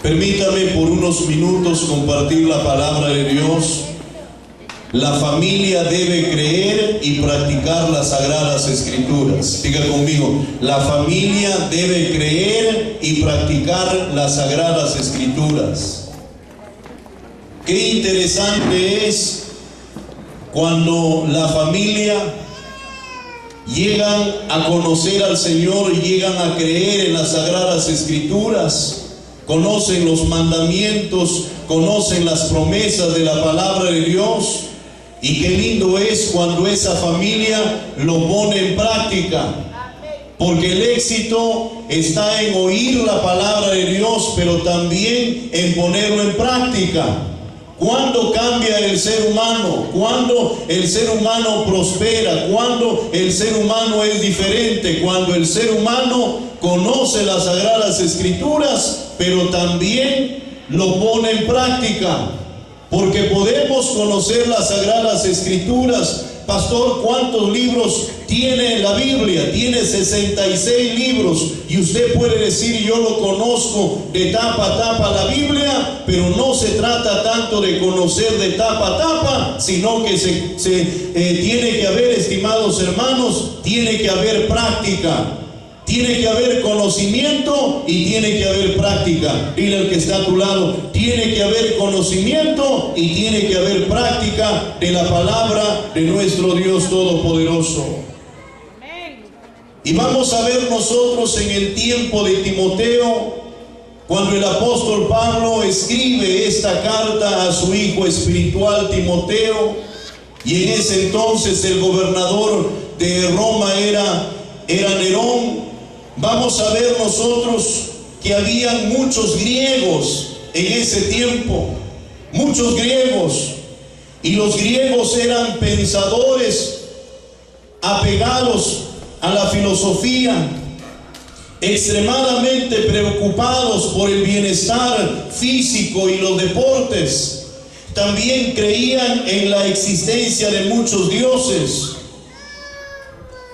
Permítame por unos minutos compartir la palabra de Dios. La familia debe creer y practicar las sagradas escrituras. Diga conmigo, la familia debe creer y practicar las sagradas escrituras. Qué interesante es cuando la familia llegan a conocer al Señor y llegan a creer en las sagradas escrituras. Conocen los mandamientos, conocen las promesas de la palabra de Dios. Y qué lindo es cuando esa familia lo pone en práctica. Porque el éxito está en oír la palabra de Dios, pero también en ponerlo en práctica. ¿Cuándo cambia el ser humano? ¿Cuándo el ser humano prospera? ¿Cuándo el ser humano es diferente? Cuando el ser humano conoce las sagradas escrituras, pero también lo pone en práctica. Porque podemos conocer las sagradas escrituras. Pastor, ¿cuántos libros tiene la Biblia? Tiene 66 libros. Y usted puede decir, yo lo conozco de tapa a tapa la Biblia, pero no se trata tanto de conocer de tapa a tapa, sino que tiene que haber, estimados hermanos, tiene que haber práctica. Tiene que haber conocimiento y tiene que haber práctica. Dile al que está a tu lado, tiene que haber conocimiento y tiene que haber práctica de la palabra de nuestro Dios Todopoderoso. Y vamos a ver nosotros en el tiempo de Timoteo, cuando el apóstol Pablo escribe esta carta a su hijo espiritual Timoteo, y en ese entonces el gobernador de Roma era Nerón. Vamos a ver nosotros que habían muchos griegos en ese tiempo, muchos griegos, y los griegos eran pensadores apegados a la filosofía, extremadamente preocupados por el bienestar físico y los deportes. También creían en la existencia de muchos dioses.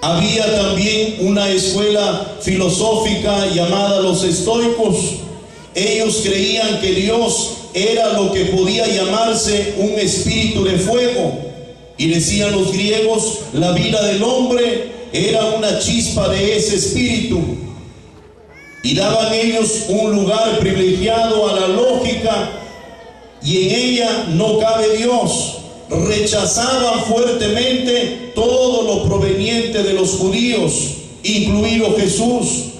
Había también una escuela filosófica llamada los estoicos. Ellos creían que Dios era lo que podía llamarse un espíritu de fuego. Y decían los griegos, la vida del hombre era una chispa de ese espíritu. Y daban ellos un lugar privilegiado a la lógica, y en ella no cabe Dios. Rechazaban fuertemente todo lo proveniente de los judíos, incluido Jesús.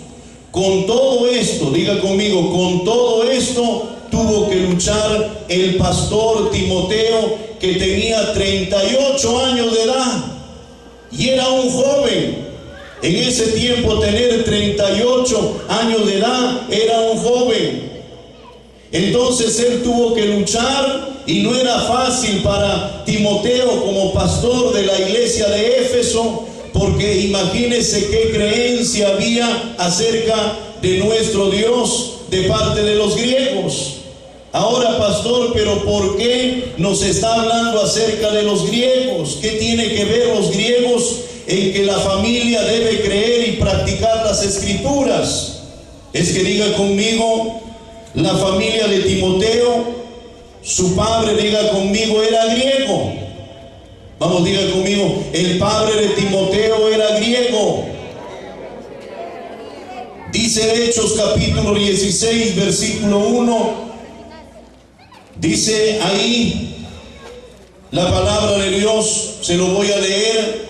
Con todo esto, diga conmigo, con todo esto tuvo que luchar el pastor Timoteo, que tenía 38 años de edad y era un joven. En ese tiempo tener 38 años de edad era un joven. Entonces él tuvo que luchar, y no era fácil para Timoteo como pastor de la iglesia de Éfeso, porque imagínense qué creencia había acerca de nuestro Dios de parte de los griegos. Ahora, pastor, pero ¿por qué nos está hablando acerca de los griegos? ¿Qué tiene que ver los griegos en que la familia debe creer y practicar las escrituras? Es que diga conmigo, la familia de Timoteo, su padre, diga conmigo, era griego. Vamos, diga conmigo, el padre de Timoteo era griego. Dice Hechos capítulo 16, versículo 1. Dice ahí la palabra de Dios, se lo voy a leer.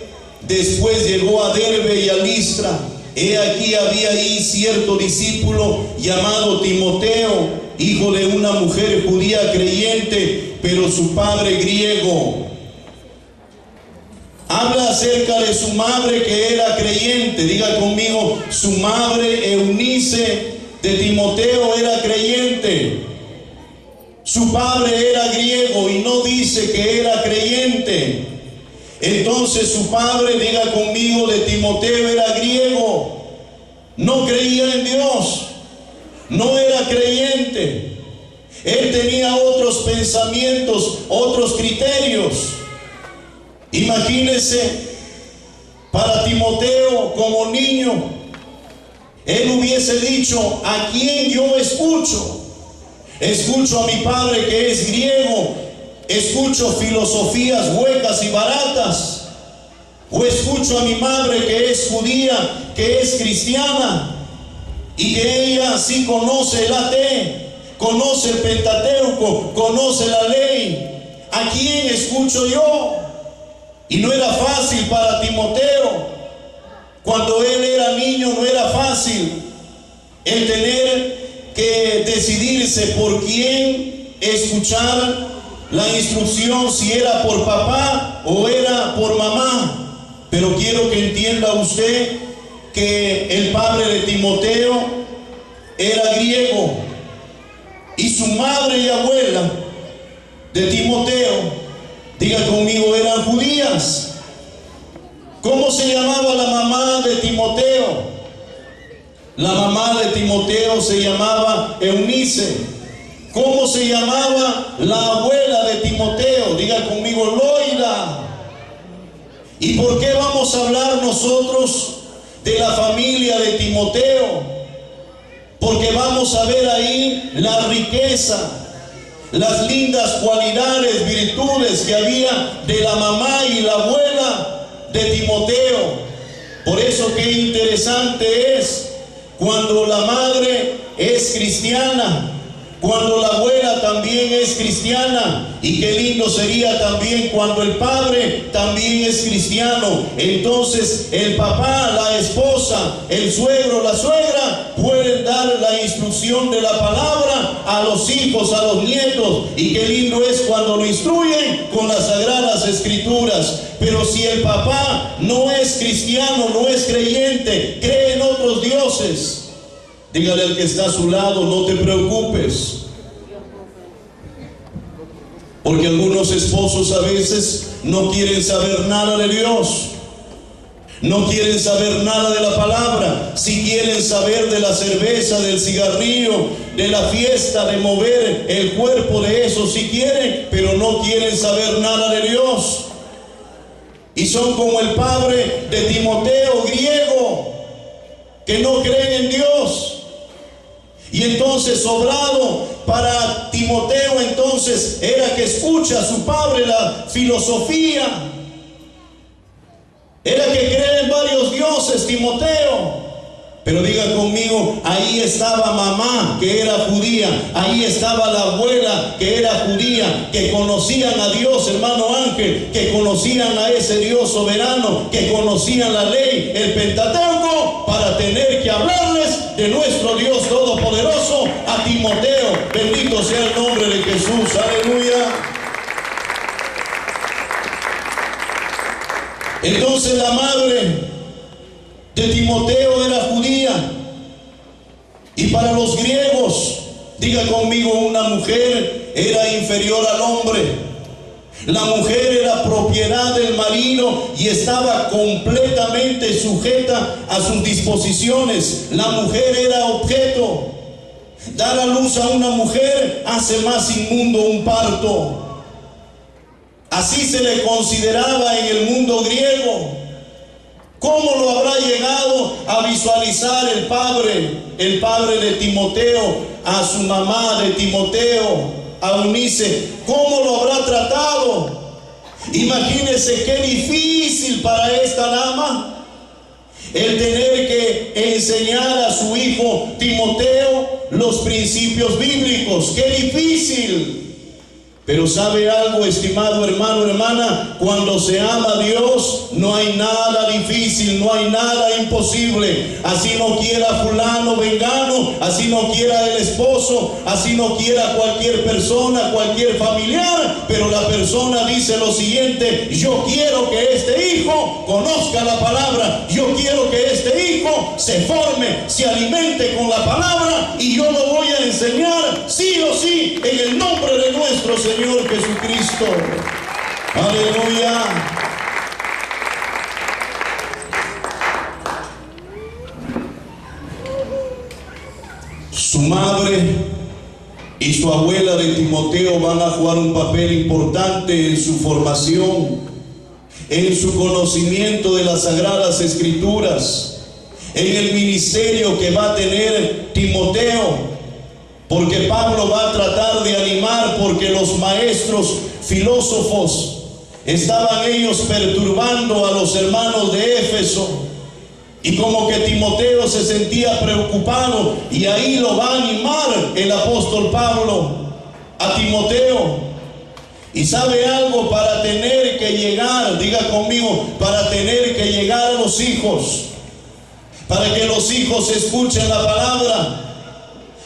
Después llegó a Derbe y a Listra. He aquí había ahí cierto discípulo llamado Timoteo, hijo de una mujer judía creyente, pero su padre griego. Habla acerca de su madre que era creyente. Diga conmigo, su madre Eunice de Timoteo era creyente. Su padre era griego y no dice que era creyente. Entonces su padre, diga conmigo, de Timoteo era griego. No creía en Dios. No era creyente. Él tenía otros pensamientos, otros criterios. Imagínense, para Timoteo como niño, él hubiese dicho, ¿a quién yo escucho? escucho a mi padre que es griego, escucho filosofías huecas y baratas, o escucho a mi madre que es judía, que es cristiana, y que ella sí conoce el AT, conoce el Pentateuco, conoce la ley. ¿A quién escucho yo? Y no era fácil para Timoteo. Cuando él era niño no era fácil el tener que decidirse por quién escuchar la instrucción, si era por papá o era por mamá. Pero quiero que entienda usted que el padre de Timoteo era griego y su madre y abuela de Timoteo, diga conmigo, eran judías. ¿Cómo se llamaba la mamá de Timoteo? La mamá de Timoteo se llamaba Eunice. ¿Cómo se llamaba la abuela de Timoteo? Diga conmigo, Loida. ¿Y por qué vamos a hablar nosotros de la familia de Timoteo? Porque vamos a ver ahí la riqueza, las lindas cualidades, virtudes que había de la mamá y la abuela de Timoteo. Por eso qué interesante es cuando la madre es cristiana, cuando la abuela también es cristiana, y qué lindo sería también cuando el padre también es cristiano. Entonces el papá, la esposa, el suegro, la suegra pueden dar la instrucción de la palabra a los hijos, a los nietos, y qué lindo es cuando lo instruyen con las sagradas escrituras. Pero si el papá no es cristiano, no es creyente, cree en otros dioses, dígale al que está a su lado, no te preocupes. Porque algunos esposos a veces no quieren saber nada de Dios, no quieren saber nada de la palabra. Si quieren saber de la cerveza, del cigarrillo, de la fiesta, de mover el cuerpo, de eso sí quieren, pero no quieren saber nada de Dios. Y son como el padre de Timoteo, griego, que no creen en Dios. Y entonces sobrado para Timoteo entonces era que escucha a su padre la filosofía, era que cree en varios dioses Timoteo. Pero diga conmigo, ahí estaba mamá que era judía, ahí estaba la abuela que era judía, que conocían a Dios, hermano Ángel, que conocían a ese Dios soberano, que conocían la ley, el Pentateuco, para tener que hablarles de nuestro Dios todopoderoso a Timoteo. Bendito sea el nombre de Jesús, aleluya. Entonces la madre de Timoteo era judía, y para los griegos, diga conmigo, una mujer era inferior al hombre. La mujer era propiedad del marido y estaba completamente sujeta a sus disposiciones. La mujer era objeto. Dar a luz a una mujer hace más inmundo un parto. Así se le consideraba en el mundo griego. ¿Cómo lo habrá llegado a visualizar el padre de Timoteo, a su mamá de Timoteo, a Eunice? ¿Cómo lo habrá tratado? Imagínense qué difícil para esta dama el tener que enseñar a su hijo Timoteo los principios bíblicos. ¡Qué difícil! Pero ¿sabe algo, estimado hermano, hermana? Cuando se ama a Dios, no hay nada difícil, no hay nada imposible. Así no quiera fulano, vengano, así no quiera el esposo, así no quiera cualquier persona, cualquier familiar, pero la persona dice lo siguiente: yo quiero que este hijo conozca la palabra, yo quiero que este hijo se forme, se alimente con la palabra, y yo lo voy a enseñar sí o sí en el nombre de nuestro Señor Jesucristo. Aleluya. Su madre y su abuela de Timoteo van a jugar un papel importante en su formación, en su conocimiento de las sagradas escrituras, en el ministerio que va a tener Timoteo. Porque Pablo va a tratar de animar, porque los maestros filósofos estaban ellos perturbando a los hermanos de Éfeso. Y como que Timoteo se sentía preocupado, y ahí lo va a animar el apóstol Pablo a Timoteo. Y sabe algo, para tener que llegar, diga conmigo, para tener que llegar a los hijos, para que los hijos escuchen la palabra,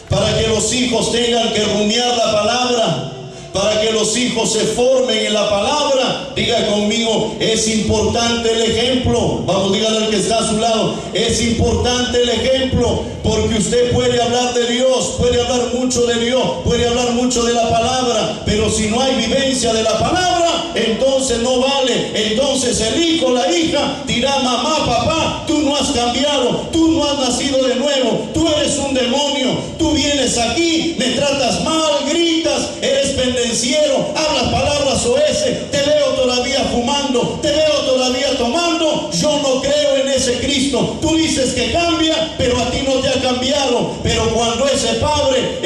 para que los hijos tengan que rumiar la palabra, para que los hijos se formen en la palabra, diga conmigo, es importante el ejemplo. Vamos, dígale al que está a su lado, es importante el ejemplo, porque usted puede hablar de Dios, puede hablar mucho de Dios, puede hablar mucho de la palabra, pero si no hay vivencia de la palabra, entonces no vale. Entonces el hijo, la hija dirá: mamá, papá, tú no has cambiado, tú no has nacido de nuevo, tú eres un demonio, tú vienes aquí, me tratas mal, gritas, eres pendenciero, hablas palabras soeces, te veo todavía fumando, te veo todavía tomando. Yo no creo en ese Cristo. Tú dices que cambia, pero a ti no te ha cambiado. Pero cuando ese padre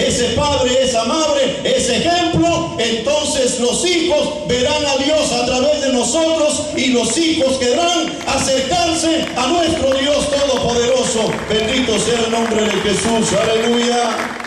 es amable, es ejemplo, entonces los hijos verán a Dios a través de nosotros, y los hijos querrán acercarse a nuestro Dios Todopoderoso. Bendito sea el nombre de Jesús. Aleluya.